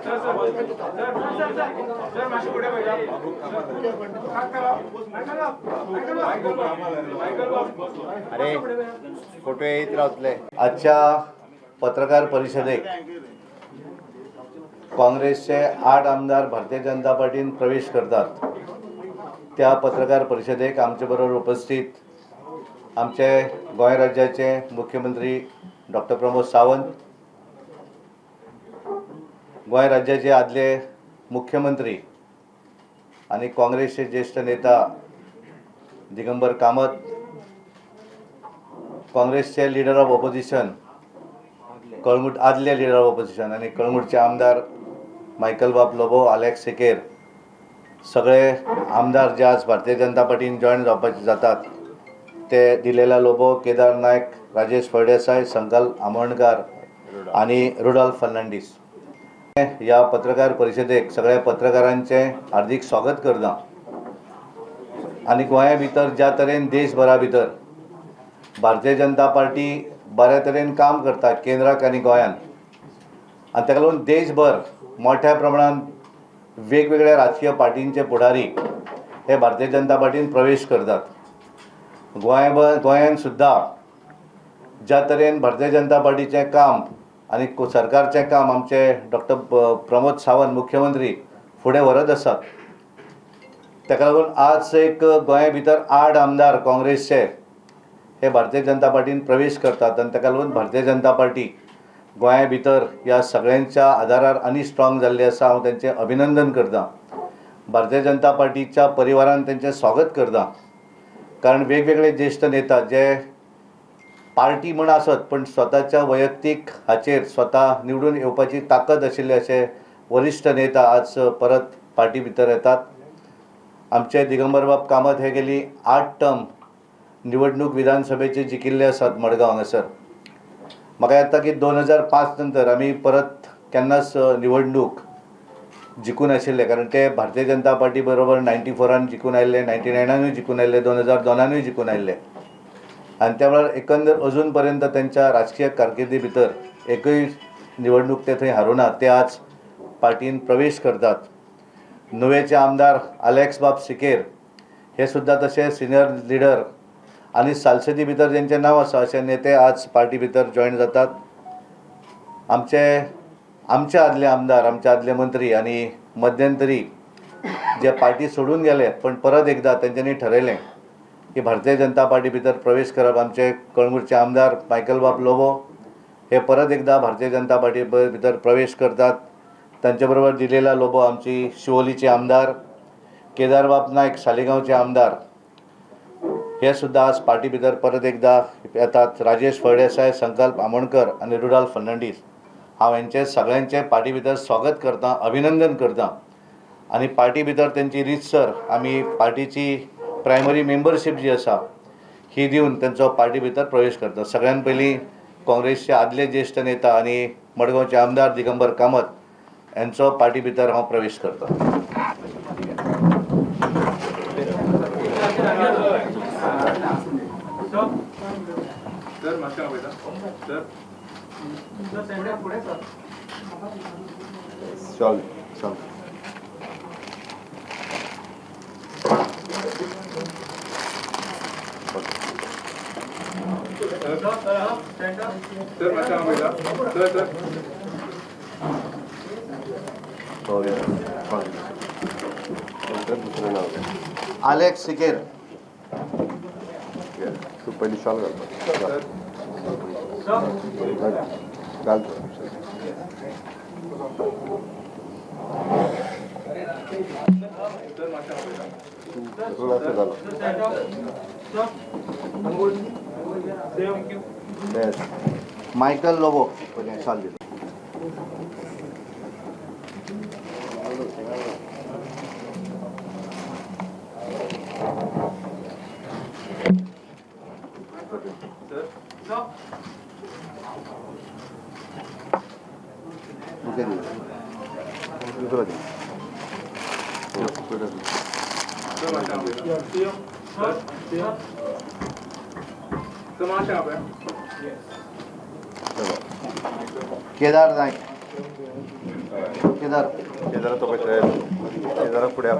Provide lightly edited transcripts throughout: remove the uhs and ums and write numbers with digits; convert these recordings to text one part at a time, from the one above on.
अरे फोटो येत राहतले. आजच्या पत्रकार परिषदेक काँग्रेसचे 8 आमदार भारतीय जनता पार्टीन प्रवेश करतात. त्या पत्रकार परिषदेक आमचे बरोबर उपस्थित आमचे गोंय राज्याचे मुख्यमंत्री डॉक्टर प्रमोद सावंत, गोंय राज्याचे आदले मुख्यमंत्री आणि काँग्रेसचे ज्येष्ठ नेता दिगंबर कामत, काँग्रेसचे लीडर ऑफ ऑपोजिशन कळंगूट, आदले लीडर ऑफ ऑपोजिशन आणि कळंगूटचे आमदार मायकल बाब लोबो, अलेक्स सिकेर, सगळे आमदार जे आज भारतीय जनता पार्टीन जॉईन जातात ते दिलेला लोबो, केदार नायक, राजेश फळदेसाय, संकल्प आमोणकर आणि रुडॉल्फ फर्नांडीस. या पत्रकार परिषदेक सगळ्या पत्रकारांचे हार्दिक स्वागत करता. आणि गोंया भितर ज्या तरेन देशभरा भितर भारतीय जनता पार्टी बऱ्या तरेन काम करता केंद्राक आणि गोंयांत, आणि ताका लागून देशभर मोठ्या प्रमाणात वेगवेगळ्या राजकीय पार्टींचे पुढारी हे भारतीय जनता पार्टीन प्रवेश करतात. गोंयांत सुद्धा ज्या तरेन भारतीय जनता पार्टीचें काम आणि सरकारचें काम आमचे डॉक्टर प्रमोद सावंत मुख्यमंत्री फुडें व्हरत आसात, ताका लागून आज एक गोंया भितर 8 आमदार काँग्रेसचे हे भारतीय जनता पार्टीन प्रवेश करतात. आणि ताका लागून भारतीय जनता पार्टी गोंया भितर ह्या सगळ्यांच्या आदारार आनी स्ट्रॉंग जाल्ली आसा. हांव तेंचें अभिनंदन करता. भारतीय जनता पार्टीच्या परिवारान तेंचें स्वागत करता. कारण वेगवेगळे ज्येष्ठ नेता जे पार्टी म्हण आसत पण स्वताच्या वैयक्तीक हाचेर स्वता निवडून येवपाची ताकद आशिल्ले अशे वरिश्ठ नेता आज परत पार्टी भितर येतात. आमचे दिगंबर बाब कामत हे गेली 8 टर्म निवडणूक विधानसभेचे जिखिल्ले आसात मडगांव हांगासर. म्हाका येता की 2005 नंतर आमी परत केन्नाच निवडणूक जिखून आशिल्ले, कारण ते भारतीय जनता पार्टी बरोबर 94 जिखून आयिल्ले, 99 जिखून आयिल्ले, 2002 जिखून आयिल्ले. आणि त्या वेळार एकंदर अजून पर्यंत त्यांच्या राजकीय कारकिर्दी भितर एकूय निवडणूक ते थंय हारुना. ते आज पार्टीन प्रवेश करतात. नुवेचे आमदार अलेक्स बाब सिकेर हे सुद्धा तसे सिनियर लिडर आणि सालसेती भितर जेंचें नांव आसा अशे नेते आज पार्टी भितर जॉईन जातात. आमचे आदले आमदार, आमचे आदले मंत्री आणि मध्यंतरी जे पार्टी सोडून गेले पण परत एकदा तेंच्यांनी ठरयलें की भारतीय जनता पार्टी भितर प्रवेश करप. आमचे कळंगूटचे आमदार मायकल बाब लोबो हे परत एकदा भारतीय जनता पार्टी भितर प्रवेश करतात. तांचे बरोबर दिलेला लोबो आमची शिवोलीचे आमदार केदार बाब नायक, सालिगांवचे आमदार हे सुद्धा आज पार्टी भितर परत एकदा येतात. राजेश फळदेसाय, संकल्प आमोणकर आणि रुडॉल्फ फर्नांडीस. हांव हेंचे सगळ्यांचे पार्टी भितर स्वागत करता, अभिनंदन करता. आणि पार्टी भितर तेंची रितसर आमी पार्टीची प्रायमरी मेंबरशीप जी आसा ही दिवन तेंचो पार्टी भितर प्रवेश करता. सगळ्यान पयलीं काँग्रेसचे आदले ज्येष्ठ नेता आणि मडगांवचे आमदार दिगंबर कामत यांचो पार्टी भितर हांव प्रवेश करता. अलेक्स सिकेर तू पहिली शॉल घालतो. मायकल लोबो शॉल दिलो. केदार नायक, केदार केदार तो पळय केदार फुडें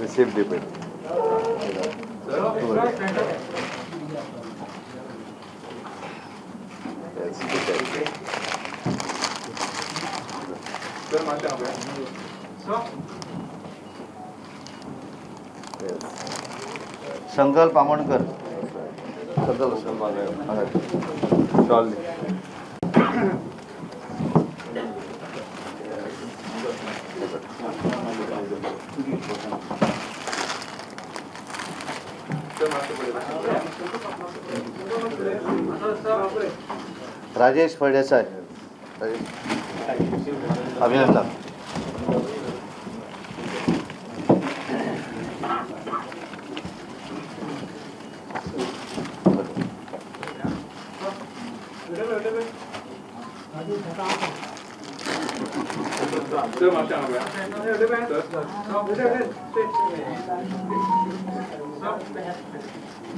रिसीव दी पळय संकल्प आमोणकर शॉल राजेश फळदेसाय अभिनंदन.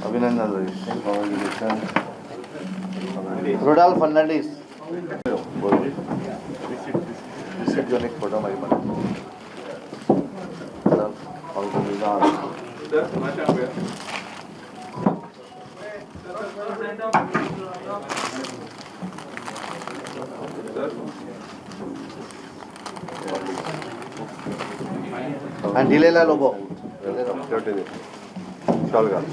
अभिनंदन राजेश. रुडाल फर्नांडीस रिसीट घेऊन एक फोटो मारी मला. आणि दिलेला लोगो शॉल घाल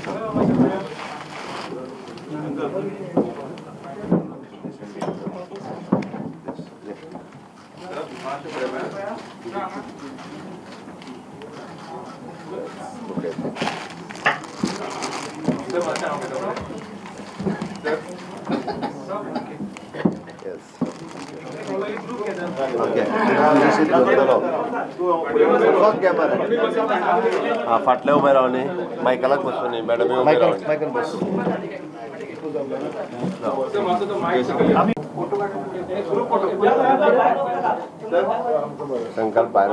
फाटल्या उभे रावनी मायकलाक बसून मॅडम मायकल बस. संकल्प बाहेर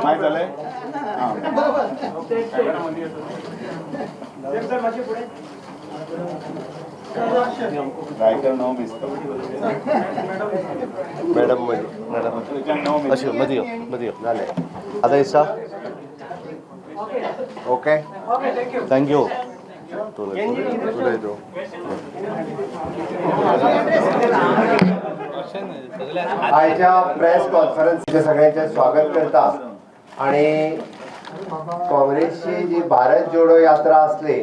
माहीत झालंय नाव मिस मॅडम मॅडम अशी मध्ये झाले आता इसा. Okay thank you. आयच्या प्रेस कॉन्फरन्सचे सगळ्यांचे स्वागत करता. आणि काँग्रेसची जी भारत जोडो यात्रा असली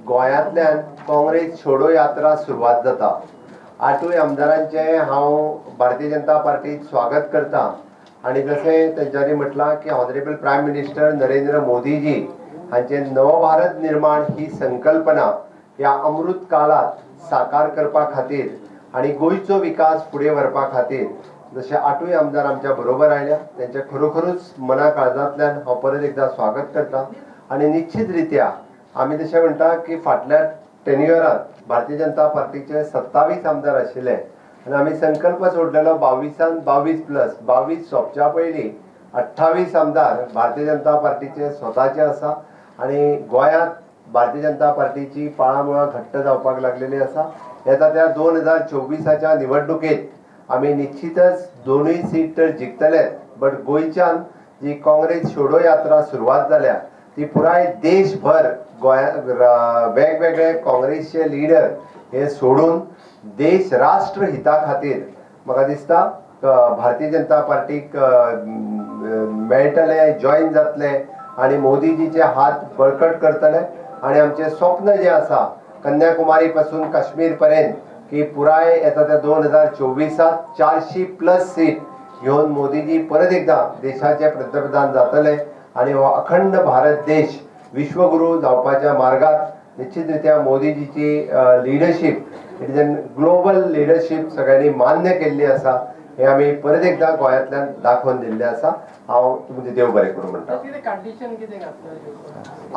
गोंयांतल्यान काँग्रेस छोडो यात्रा सुरवात जाता. आठूय आमदारांचे हांव भारतीय जनता पार्टीत स्वागत करता. आणि जशें तेंच्यांनी म्हटलां की honourable prime minister Narendra Modiji हांचे नवभारत निर्माण ही संकल्पना ह्या अमृत काळात साकार करपा खातीर आणि गोंयचो विकास फुडें व्हरपा खातीर जशे आठूय आमदार आमच्या बरोबर आयल्या त्यांचे खरोखरूच मना काळजांतल्यान हांव परत एकदा स्वागत करता. आणि निश्चित रित्या आमी जशें म्हणटा की फाटल्या टेन्युअरांत भारतीय जनता पार्टीचे 27 आमदार आशिल्ले आणि आमी संकल्प सोडलेलो 22 सोंपच्या पयलीं 28 आमदार भारतीय जनता पार्टीचे स्वताचे आसा. आणि गोंयांत भारतीय जनता पार्टीची पाळामुळां घट्ट जावपाक लागलेली आसा. येता त्या 2024च्या निवडणुकेत आमी निश्चितच दोनूय सीट तर जिखतले. बट गोंयच्यान जी काँग्रेस छोडो यात्रा सुरवात जाल्या ती पुराय देशभर गोंया वेगवेगळे काँग्रेसचे लिडर हे सोडून देश राष्ट्र हिता खातीर म्हाका दिसता भारतीय जनता पार्टीक मेळटले जॉईन जातले आणि मोदीजीचे हात बळकट करतले. आणि आमचे स्वप्न जे आसा कन्याकुमारी पासून काश्मीर पर्यंत की पुराय येता त्या 2024 400+ सीट घेऊन मोदीजी परत एकदा देशाचे पंतप्रधान जातले. आणि हो अखंड भारत देश विश्वगुरू जावपाच्या मार्गात निश्चितरित्या मोदीजीची leadership it is an global leadership सगळ्यांनी मान्य केल्ली आसा. हे आमी परत एकदा गोंयांतल्यान दाखोवन दिल्लें आसा. हांव तुमचे देव बरें करूं म्हणटा.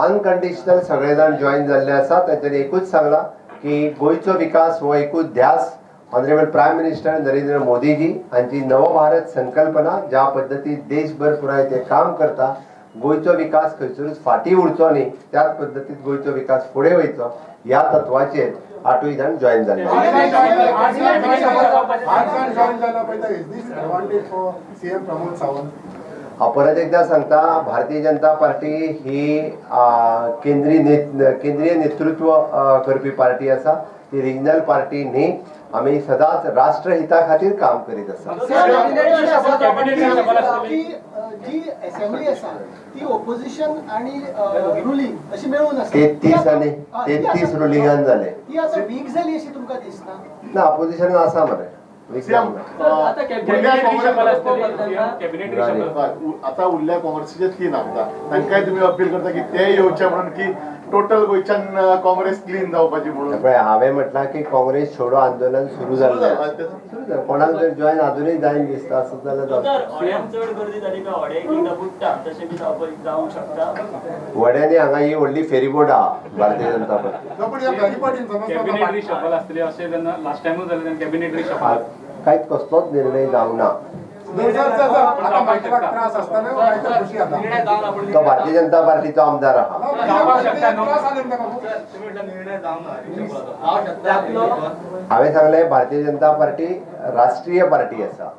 अनकंडिशनल सगळे जाण जॉईन जाल्ले आसा. तांच्यांनी एकूच सांगला की गोंयचो विकास हो एकूच ध्यास honourable prime minister Narendra Modiji हांची नवभारत संकल्पना ज्या पद्दतीन देशभर पुराय ते काम करता गोयचो विकास खंयसरूच फाटी उरचो न्ही, त्याच पद्दतीत गोयचो विकास फुडें वयचो ह्या तत्वाचेर आठूय जाण जॉयन जाल्ले. हांव परत एकदा सांगता, भारतीय जनता पार्टी ही केंद्रीय नेतृत्व करपी पार्टी आसा, ती रिजनल पार्टी न्ही. आमी सदांच राष्ट्र हिता खातीर काम करीत आसा. जी असेंब्ली आसा ती ऑपोजिशन आणि रुलिंग अशी मेळून आसा. 33 रुलिंगान जाले. ती आता वीक झाली अशी तुमकां दिसना? ना, ऑपोजिशन आसा मरे. आता उरल्या काँग्रेसीचे 3 आमदार, तांकांय तुम्ही अपील करता की ते येवचे म्हणून की टोटल गोंयच्यान काँग्रेस क्लीन जावपाची म्हणून. पळय, हांवें म्हटलां की काँग्रेस छोडो आंदोलन सुरू जाल्लें. कोणाक जर जॉयन अजूनय जायन दिसता आसत जाल्यार वड्यांनी हांगा ही व्हडली फेरीबोट आहा भारतीय जनता पार्टी. कांयच कसलोच निर्णय जावंक ना. तो भारतीय जनता पार्टीचो आमदार आहा. हांवें सांगलें भारतीय जनता पार्टी राष्ट्रीय पार्टी आसा.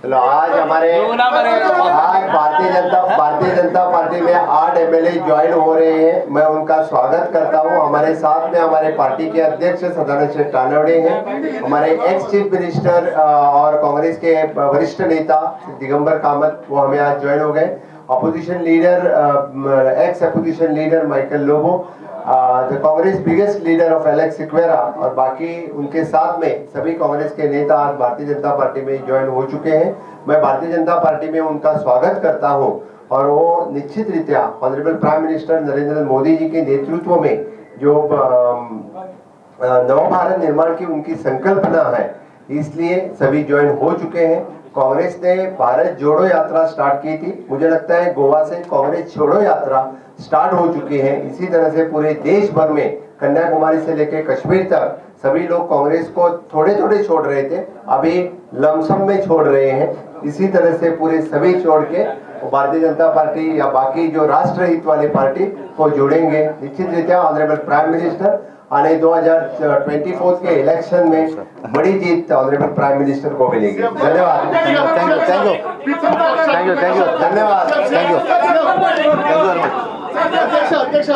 चलो, आज भारतीय जनता पार्टी में 8 एमएलए ज्वाइन हो रहे हैं. मैं उनका स्वागत करता हूं. हमारे साथ में हमारे पार्टी के अध्यक्ष सदानंद टानवड़े हैं, हमारे एक्स चीफ मिनिस्टर और कांग्रेस के वरिष्ठ नेता दिगंबर कामत, वो हमें आज ज्वाइन हो गए. Opposition leader, x opposition leader Michael Lobo, the Congress biggest leader of Alex Sequeira, और बाकी उनके साथ में सभी कांग्रेस के नेता आज भारतीय जनता पार्टी में ज्वाइन हो चुके हैं. मैं भारतीय जनता पार्टी में उनका स्वागत करता हूं और वो निश्चित रीत्या honourable prime minister Narendra Modi ji के नेतृत्व में जो नव भारत निर्माण की उनकी संकल्पना है, इसलिए सभी ज्वाइन हो चुके हैं. कांग्रेस ने भारत जोड़ो यात्रा स्टार्ट की थी. मुझे लगता है गोवा से कांग्रेस छोड़ो यात्रा स्टार्ट हो चुकी है. इसी तरह से पूरे देश भर में कन्याकुमारी से लेकर कश्मीर तक सभी लोग कांग्रेस को थोड़े थोड़े छोड़ रहे थे, अभी लमसम में छोड़ रहे हैं. इसी तरह से पूरे सभी छोड़ के भारतीय जनता पार्टी या बाकी जो राष्ट्र हित वाली पार्टी को जोड़ेंगे. निश्चित रीत्या ऑनरेबल प्राइम मिनिस्टर आने 2024 के इलेक्शन में बड़ी जीत ऑनरेबल प्राइम मिनिस्टर को मिलेगी. धन्यवाद. धन्यवाद. अध्यक्ष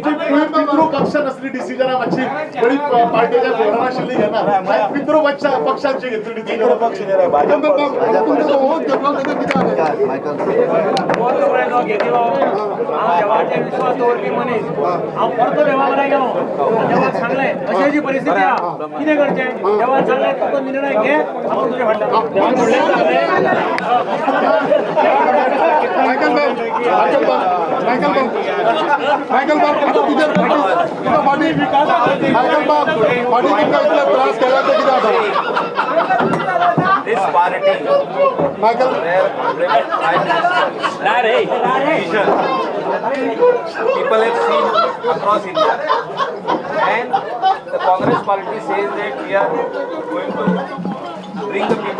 पितृ पक्ष नसली डिसिजन मातशी बरी पार्टीच्या धोरण आशिल्ली घेना. पितृ पक्षांची घेतली डिसिजन. विश्वास दवरपी मनीस हांव परतो देवा कडेन गेलो. देवाक सांगलें अशी अशी परिस्थिती आहा, कितें करचें. देवान सांगलें तुका निर्णय घे, हांव तुजे फाटल्यान. देवान This party, people have seen across India, and the Congress party says that we are going to bring the people.